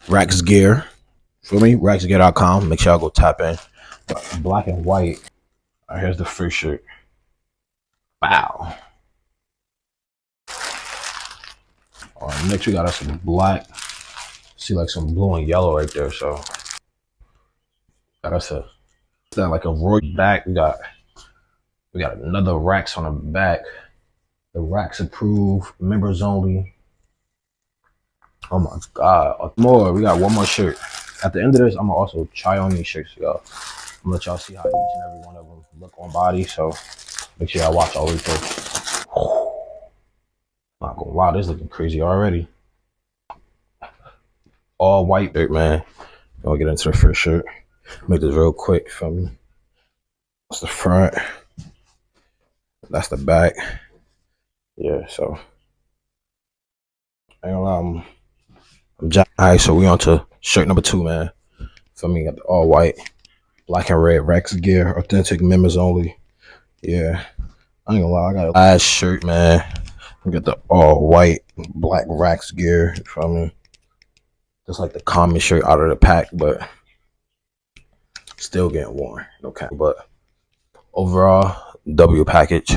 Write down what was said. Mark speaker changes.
Speaker 1: RaqsGear. Feel me? RaqsGear.com. Make sure y'all go tap in. Black and white. All right, here's the first shirt. Wow. All right, next we got us some black. See like some blue and yellow right there. So got us that like a roy back. We got another Raqs on the back. The Raqs approved, members only. Oh my god. More. We got one more shirt. At the end of this, I'm gonna also try on these shirts, y'all. I'm gonna let y'all see how each and every one of them look on body. So make sure y'all watch all the way through. Not gonna lie, this looking crazy already. All white shirt, man. Gonna get into the first shirt. Make this real quick for me. That's the front. That's the back. Yeah, so I ain't gonna lie, I'm jack. Alright, so we on to shirt number 2, man. For me, got the all white, black and red RaqsGear, authentic members only. Yeah. I ain't gonna lie, I got a last shirt, man. We got the all white, black RaqsGear. You feel me? Just like the common shirt out of the pack, but still getting worn. Okay. But overall, W package.